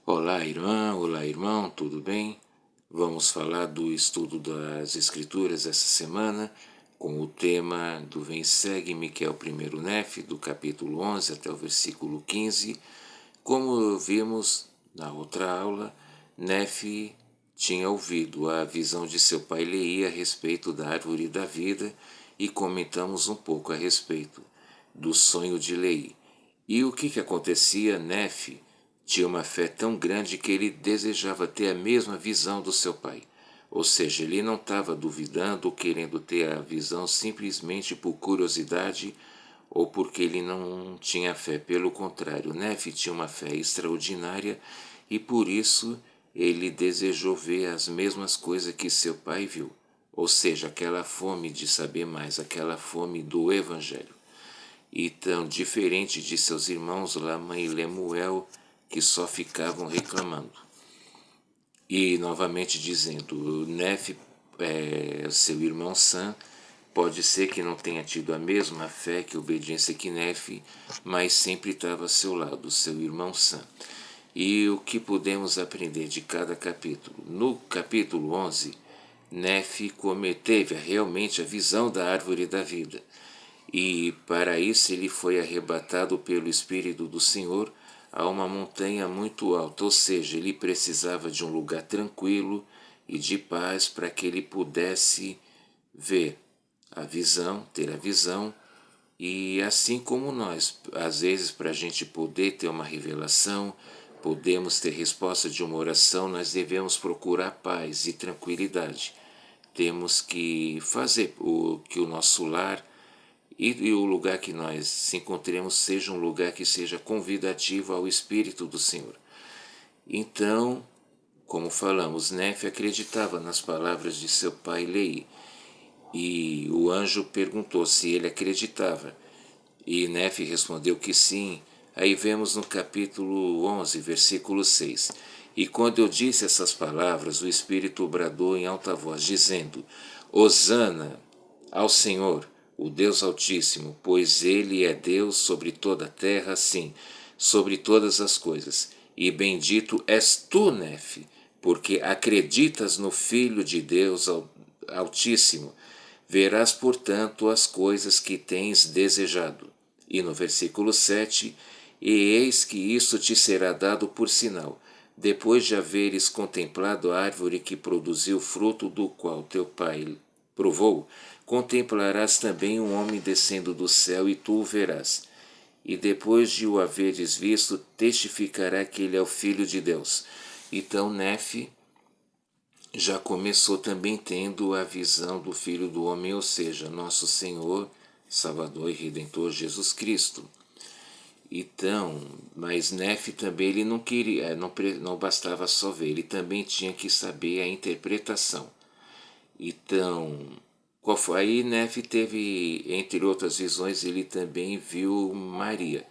Olá, irmã, olá, irmão, tudo bem? Vamos falar do estudo das Escrituras essa semana, com o tema do Vem Segue-me, que é o primeiro Nef, do capítulo 11 até o versículo 15. Como vimos na outra aula, Nef tinha ouvido a visão de seu pai Leí a respeito da árvore da vida e comentamos um pouco a respeito do sonho de Leí. E o que acontecia? Nef tinha uma fé tão grande que ele desejava ter a mesma visão do seu pai. Ou seja, ele não estava duvidando ou querendo ter a visão simplesmente por curiosidade ou porque ele não tinha fé. Pelo contrário, Nef tinha uma fé extraordinária e por isso ele desejou ver as mesmas coisas que seu pai viu. Ou seja, aquela fome de saber mais, aquela fome do Evangelho. E tão diferente de seus irmãos Lama e Lemuel, que só ficavam reclamando. E novamente dizendo, Nef, seu irmão Sam, pode ser que não tenha tido a mesma fé que obediência que Nef, mas sempre estava ao seu lado, seu irmão Sam. E o que podemos aprender de cada capítulo? No capítulo 11, Nef teve realmente a visão da árvore da vida. E para isso ele foi arrebatado pelo Espírito do Senhor a uma montanha muito alta, ou seja, ele precisava de um lugar tranquilo e de paz para que ele pudesse ver a visão, ter a visão. E assim como nós, às vezes, para a gente poder ter uma revelação, podemos ter resposta de uma oração, nós devemos procurar paz e tranquilidade. Temos que fazer que o nosso lar e o lugar que nós se encontremos seja um lugar que seja convidativo ao Espírito do Senhor. Então, como falamos, Nef acreditava nas palavras de seu pai Leí. E o anjo perguntou se ele acreditava. E Nef respondeu que sim. Aí vemos no capítulo 11, versículo 6. E quando eu disse essas palavras, o Espírito bradou em alta voz, dizendo: Hosana ao Senhor, o Deus Altíssimo, pois Ele é Deus sobre toda a terra, sim, sobre todas as coisas. E bendito és tu, Nef, porque acreditas no Filho de Deus Altíssimo. Verás, portanto, as coisas que tens desejado. E no versículo 7, e eis que isso te será dado por sinal, depois de haveres contemplado a árvore que produziu fruto do qual teu pai provou, contemplarás também um homem descendo do céu e tu o verás. E depois de o haveres visto, testificará que ele é o Filho de Deus. Então Nef já começou também tendo a visão do Filho do Homem, ou seja, nosso Senhor, Salvador e Redentor Jesus Cristo. Então, mas Nef também ele não queria, não bastava só ver, ele também tinha que saber a interpretação. Então, qual foi? Aí Nef teve, entre outras visões, ele também viu Maria,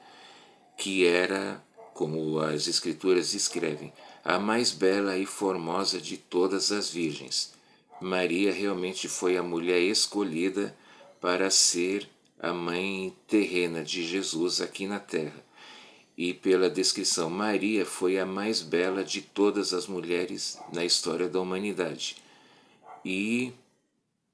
que era, como as escrituras escrevem, a mais bela e formosa de todas as virgens. Maria realmente foi a mulher escolhida para ser a mãe terrena de Jesus aqui na terra. E pela descrição, Maria foi a mais bela de todas as mulheres na história da humanidade. E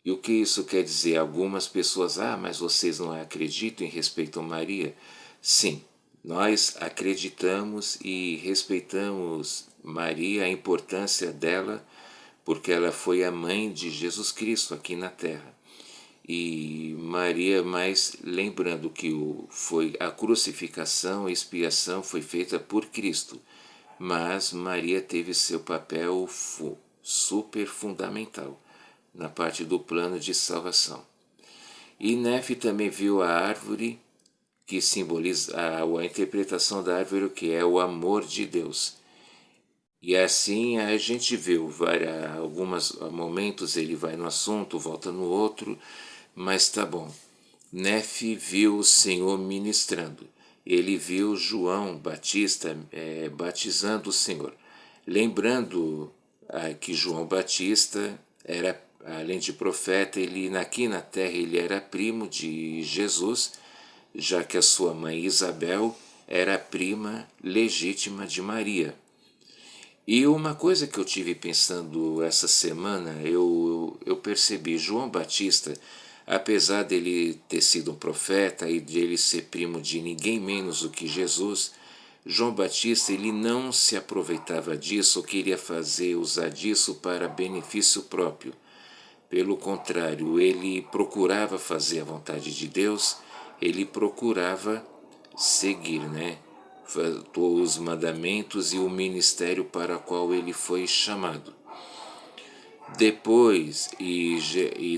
o que isso quer dizer? Algumas pessoas, mas vocês não acreditam em respeito a Maria? Sim, nós acreditamos e respeitamos Maria, a importância dela, porque ela foi a mãe de Jesus Cristo aqui na Terra. E Maria, mas lembrando que foi a crucificação, a expiação foi feita por Cristo, mas Maria teve seu papel super fundamental na parte do plano de salvação. E Nef também viu a árvore que simboliza a interpretação da árvore, que é o amor de Deus. E assim a gente vê alguns momentos ele vai no assunto, volta no outro, mas tá bom. Nef viu o Senhor ministrando. Ele viu João Batista batizando o Senhor. Lembrando que João Batista era, além de profeta, ele aqui na terra ele era primo de Jesus, já que a sua mãe Isabel era prima legítima de Maria. E uma coisa que eu tive pensando essa semana, eu percebi, João Batista, apesar dele ter sido um profeta e de ele ser primo de ninguém menos do que Jesus, João Batista ele não se aproveitava disso ou queria usar disso para benefício próprio. Pelo contrário, ele procurava fazer a vontade de Deus, ele procurava seguir, os mandamentos e o ministério para o qual ele foi chamado. Depois,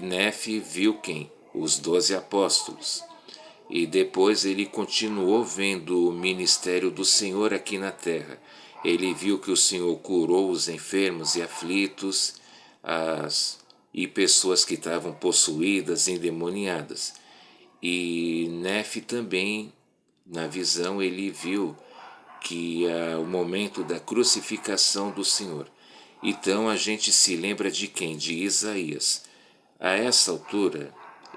Nefe viu quem? Os 12 apóstolos. E depois ele continuou vendo o ministério do Senhor aqui na terra. Ele viu que o Senhor curou os enfermos e aflitos e pessoas que estavam possuídas, endemoniadas. E Nefe também, na visão, ele viu que o momento da crucificação do Senhor. Então a gente se lembra de quem? De Isaías. A essa altura,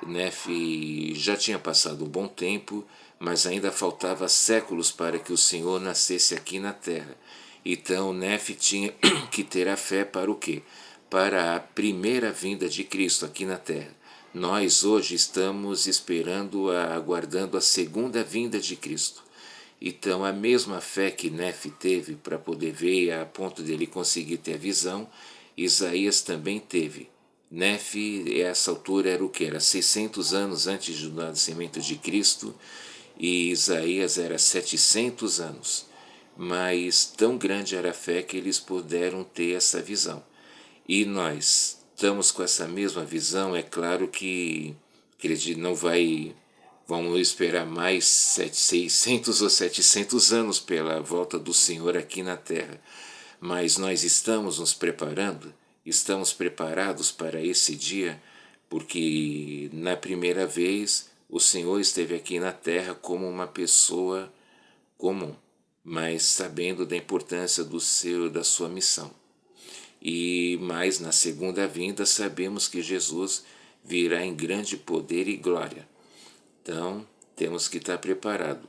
Nefe já tinha passado um bom tempo, mas ainda faltava séculos para que o Senhor nascesse aqui na terra. Então Nefe tinha que ter a fé para o quê? Para a primeira vinda de Cristo aqui na terra. Nós hoje estamos aguardando a segunda vinda de Cristo. Então, a mesma fé que Nefe teve para poder ver a ponto de ele conseguir ter a visão, Isaías também teve. Nefe, a essa altura, era o que? Era 600 anos antes do nascimento de Cristo e Isaías era 700 anos. Mas tão grande era a fé que eles puderam ter essa visão. E nós estamos com essa mesma visão, é claro que não vai. Vamos esperar mais 600 ou 700 anos pela volta do Senhor aqui na terra. Mas nós estamos nos preparando, estamos preparados para esse dia, porque na primeira vez o Senhor esteve aqui na terra como uma pessoa comum, mas sabendo da importância da sua missão. E mais na segunda vinda sabemos que Jesus virá em grande poder e glória. Então, temos que estar preparados.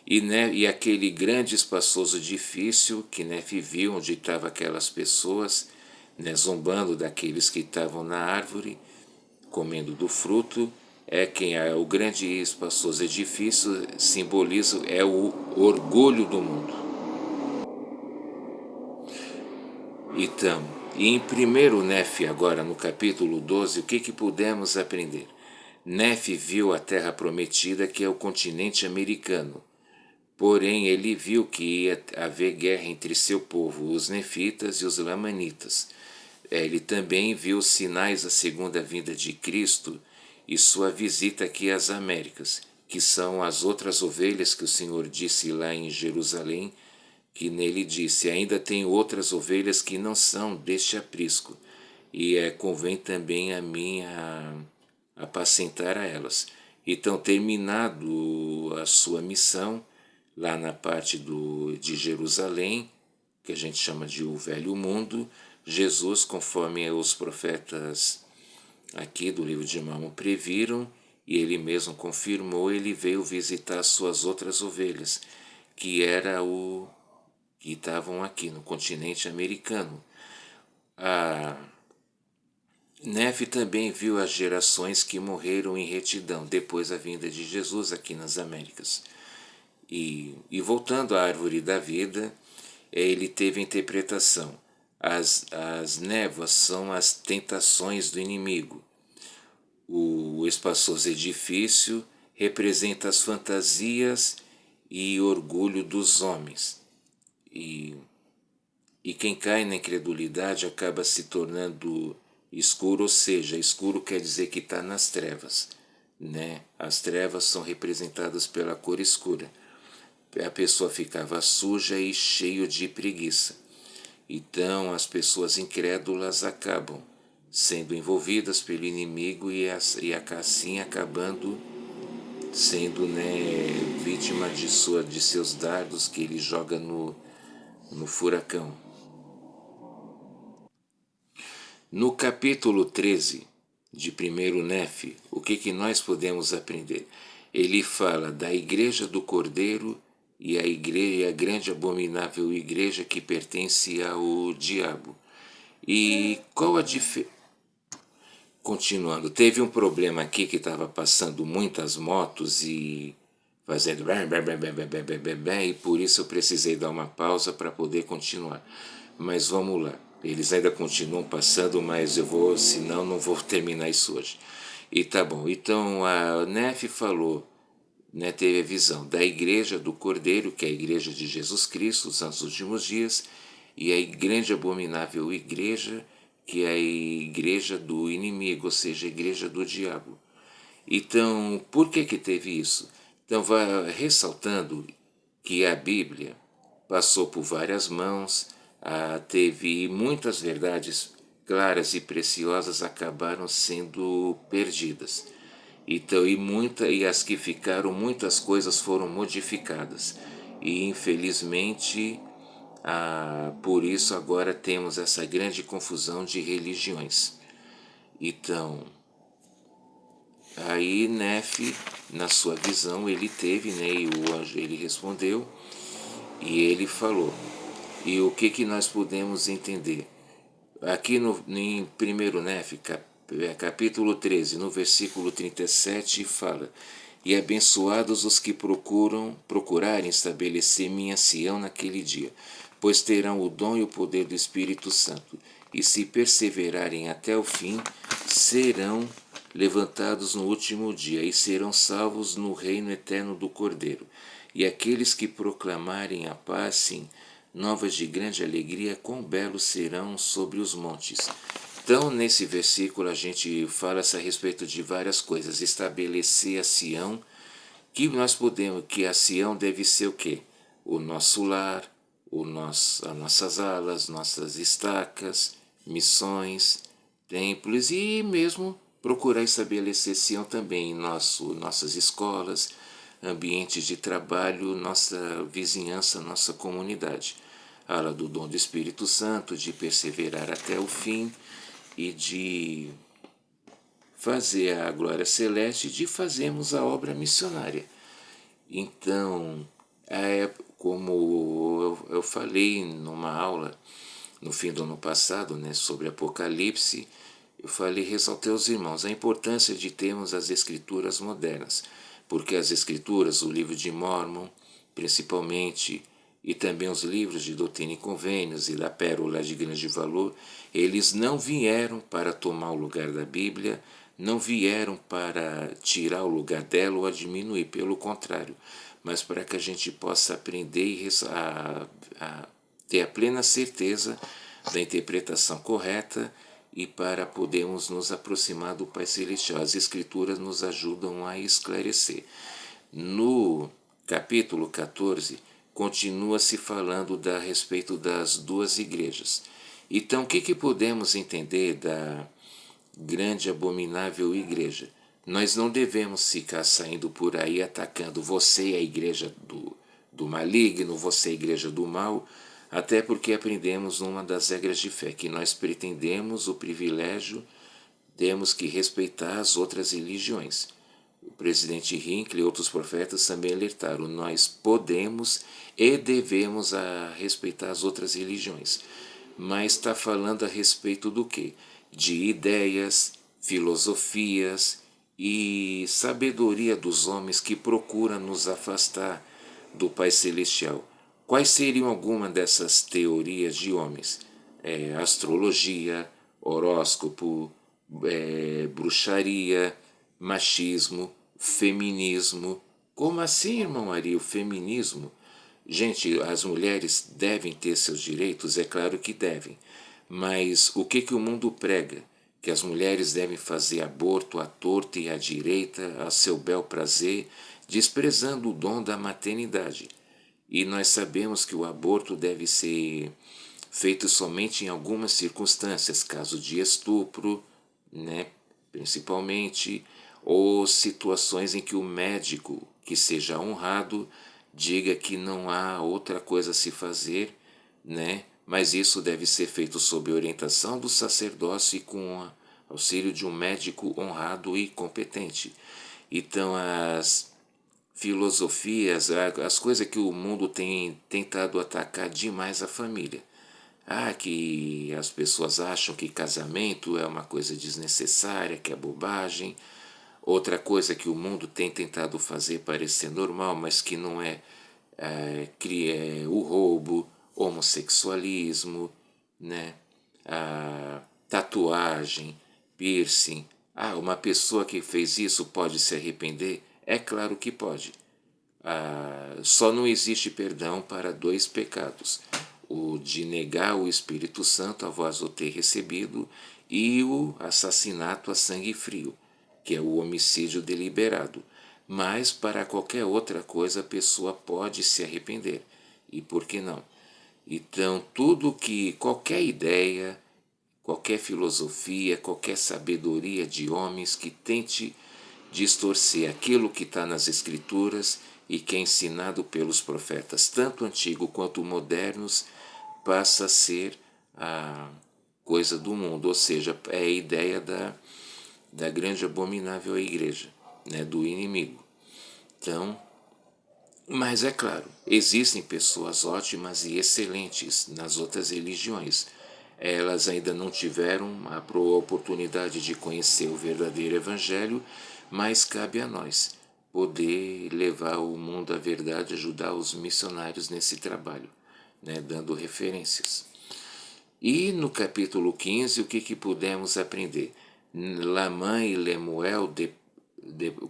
E aquele grande espaçoso edifício que Nefe viu, onde estavam aquelas pessoas, zombando daqueles que estavam na árvore, comendo do fruto, o grande espaçoso edifício simboliza, é o orgulho do mundo. Então, e em 1 Nefe, agora no capítulo 12, o que pudemos aprender? Nefe viu a terra prometida, que é o continente americano. Porém, ele viu que ia haver guerra entre seu povo, os nefitas e os lamanitas. Ele também viu sinais da segunda vinda de Cristo e sua visita aqui às Américas, que são as outras ovelhas que o Senhor disse lá em Jerusalém, que nele disse, ainda tem outras ovelhas que não são deste aprisco, e convém também a mim apacentar a elas. Então, terminado a sua missão, lá na parte de Jerusalém, que a gente chama de o Velho Mundo, Jesus, conforme os profetas aqui do livro de Mormon previram, e ele mesmo confirmou, ele veio visitar suas outras ovelhas, que estavam aqui no continente americano. Nefe também viu as gerações que morreram em retidão depois da vinda de Jesus aqui nas Américas. E voltando à árvore da vida, ele teve a interpretação. As névoas são as tentações do inimigo. O espaçoso edifício representa as fantasias e orgulho dos homens. E quem cai na incredulidade acaba se tornando escuro, ou seja, escuro quer dizer que está nas trevas. As trevas são representadas pela cor escura. A pessoa ficava suja e cheio de preguiça. Então as pessoas incrédulas acabam sendo envolvidas pelo inimigo e assim acabando sendo vítima de seus dardos que ele joga no furacão. No capítulo 13 de 1 Nefe, o que nós podemos aprender? Ele fala da igreja do Cordeiro e a igreja, a grande abominável igreja que pertence ao diabo. E qual a diferença? Continuando, teve um problema aqui que estava passando muitas motos e fazendo e por isso eu precisei dar uma pausa para poder continuar. Mas vamos lá. Eles ainda continuam passando, mas eu vou, senão não vou terminar isso hoje. E tá bom. Então a Nef falou, né, teve a visão da igreja do Cordeiro, que é a igreja de Jesus Cristo, os santos últimos dias, e a grande abominável igreja, que é a igreja do inimigo, ou seja, a igreja do diabo. Então, por que teve isso? Então, vai ressaltando que a Bíblia passou por várias mãos, teve muitas verdades claras e preciosas acabaram sendo perdidas. Então, e as que ficaram, muitas coisas foram modificadas. E infelizmente, por isso agora temos essa grande confusão de religiões. Então, aí Nefe, na sua visão, ele teve, né, e o anjo, ele respondeu, e ele falou. E o que nós podemos entender? Aqui em 1 Nefe, capítulo 13, no versículo 37, fala: E abençoados os que procurarem estabelecer minha Sião naquele dia, pois terão o dom e o poder do Espírito Santo, e se perseverarem até o fim, serão levantados no último dia, e serão salvos no reino eterno do Cordeiro. E aqueles que proclamarem a paz, sim, novas de grande alegria, quão belos serão sobre os montes. Então, nesse versículo, a gente fala a respeito de várias coisas. Estabelecer a Sião, que nós podemos, que a Sião deve ser o quê? O nosso lar, as nossas alas, nossas estacas, missões, templos e mesmo procurar estabelecer Sião também em nossas escolas, ambientes de trabalho, nossa vizinhança, nossa comunidade. Fala do dom do Espírito Santo, de perseverar até o fim e de fazer a glória celeste, de fazermos a obra missionária. Então, como eu falei numa aula no fim do ano passado, né, sobre Apocalipse, eu falei, ressaltei aos irmãos a importância de termos as escrituras modernas, porque as escrituras, o livro de Mórmon, principalmente, e também os livros de Doutrina e Convênios e da Pérola de Grande Valor, eles não vieram para tomar o lugar da Bíblia, não vieram para tirar o lugar dela ou a diminuir, pelo contrário, mas para que a gente possa aprender a ter a plena certeza da interpretação correta e para podermos nos aproximar do Pai Celestial. As Escrituras nos ajudam a esclarecer. No capítulo 14, continua-se falando a respeito das duas igrejas. Então, o que podemos entender da grande abominável igreja? Nós não devemos ficar saindo por aí atacando você é a igreja do maligno, você é a igreja do mal, até porque aprendemos numa das regras de fé que nós pretendemos o privilégio, temos que respeitar as outras religiões. O presidente Hinckley e outros profetas também alertaram, nós podemos e devemos respeitar as outras religiões. Mas está falando a respeito do quê? De ideias, filosofias e sabedoria dos homens que procuram nos afastar do Pai Celestial. Quais seriam algumas dessas teorias de homens? Astrologia, horóscopo, bruxaria, machismo, feminismo. Como assim, irmão Ari, o feminismo? Gente, as mulheres devem ter seus direitos? É claro que devem. Mas o que o mundo prega? Que as mulheres devem fazer aborto à torta e à direita, a seu bel prazer, desprezando o dom da maternidade. E nós sabemos que o aborto deve ser feito somente em algumas circunstâncias, caso de estupro, né, principalmente, ou situações em que o médico, que seja honrado, diga que não há outra coisa a se fazer, né? Mas isso deve ser feito sob orientação do sacerdócio e com o auxílio de um médico honrado e competente. Então, as filosofias, as coisas que o mundo tem tentado atacar demais a família. Que as pessoas acham que casamento é uma coisa desnecessária, que é bobagem. Outra coisa que o mundo tem tentado fazer parecer normal, mas que não é, o roubo, homossexualismo, né? A tatuagem, piercing. Uma pessoa que fez isso pode se arrepender? É claro que pode. Só não existe perdão para dois pecados: o de negar o Espírito Santo após o ter recebido e o assassinato a sangue frio, que é o homicídio deliberado. Mas para qualquer outra coisa a pessoa pode se arrepender. E por que não? Então, qualquer ideia, qualquer filosofia, qualquer sabedoria de homens que tente distorcer aquilo que está nas Escrituras e que é ensinado pelos profetas, tanto antigos quanto modernos, passa a ser a coisa do mundo, ou seja, é a ideia da grande abominável igreja, né, do inimigo. Então, mas é claro, existem pessoas ótimas e excelentes nas outras religiões. Elas ainda não tiveram a oportunidade de conhecer o verdadeiro Evangelho, mas cabe a nós poder levar o mundo à verdade, ajudar os missionários nesse trabalho, né, dando referências. E no capítulo 15, o que pudemos aprender? Lamã e Lemuel,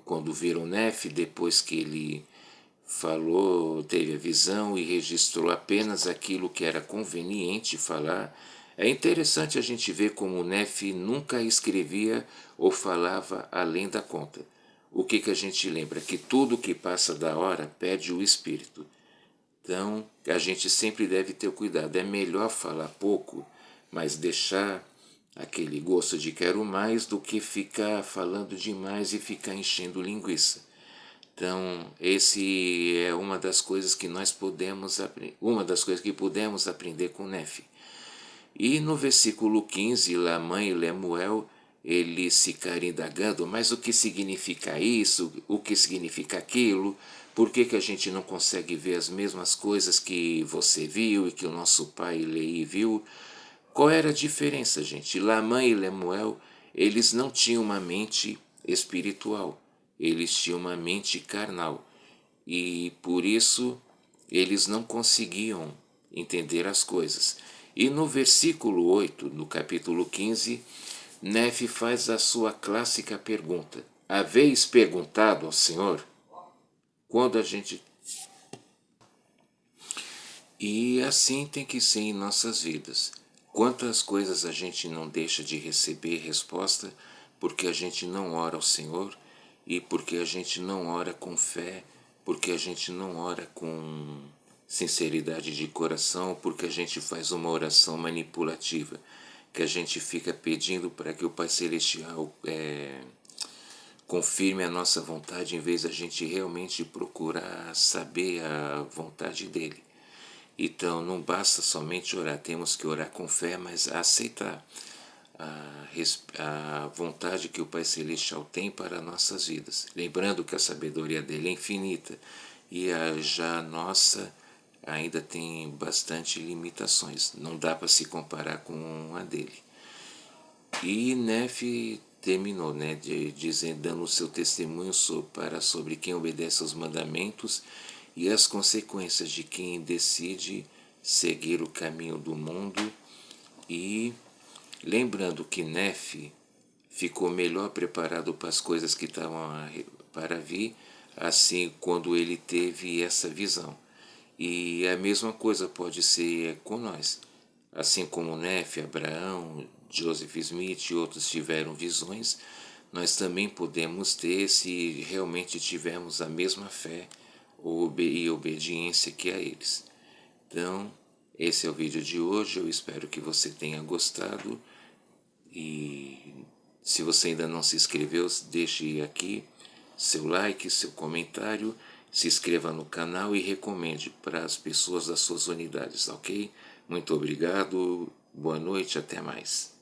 quando viram Nefe, depois que ele falou, teve a visão e registrou apenas aquilo que era conveniente falar. É interessante a gente ver como Nefe nunca escrevia ou falava além da conta. O que a gente lembra? Que tudo que passa da hora perde o espírito. Então, a gente sempre deve ter cuidado. É melhor falar pouco, mas deixar aquele gosto de quero mais, do que ficar falando demais e ficar enchendo linguiça. Então, esse é uma das coisas que nós podemos uma das coisas que pudemos aprender com Nefe. E no versículo 15, Lamã e Lemuel, eles ficaram indagando, mas o que significa isso? O que significa aquilo? Por que a gente não consegue ver as mesmas coisas que você viu e que o nosso pai Leí viu? Qual era a diferença, gente? Lamã e Lemuel, eles não tinham uma mente espiritual, eles tinham uma mente carnal. E por isso eles não conseguiam entender as coisas. E no versículo 8, no capítulo 15, Nefe faz a sua clássica pergunta: haveis perguntado ao Senhor? Quando a gente. E assim tem que ser em nossas vidas. Quantas coisas a gente não deixa de receber resposta porque a gente não ora ao Senhor e porque a gente não ora com fé, porque a gente não ora com sinceridade de coração, porque a gente faz uma oração manipulativa, que a gente fica pedindo para que o Pai Celestial confirme a nossa vontade, em vez da gente realmente procurar saber a vontade dele. Então, não basta somente orar, temos que orar com fé, mas aceitar a vontade que o Pai Celestial tem para nossas vidas. Lembrando que a sabedoria dele é infinita e já a nossa ainda tem bastante limitações. Não dá para se comparar com a dele. E Nefe terminou, né, dando o seu testemunho sobre quem obedece aos mandamentos e as consequências de quem decide seguir o caminho do mundo. E lembrando que Nefe ficou melhor preparado para as coisas que estavam para vir, assim quando ele teve essa visão. E a mesma coisa pode ser com nós. Assim como Nefe, Abraão, Joseph Smith e outros tiveram visões, nós também podemos ter se realmente tivermos a mesma fé e obediência que a eles. Então, esse é o vídeo de hoje, eu espero que você tenha gostado e se você ainda não se inscreveu, deixe aqui seu like, seu comentário, se inscreva no canal e recomende para as pessoas das suas unidades, ok? Muito obrigado, boa noite, até mais.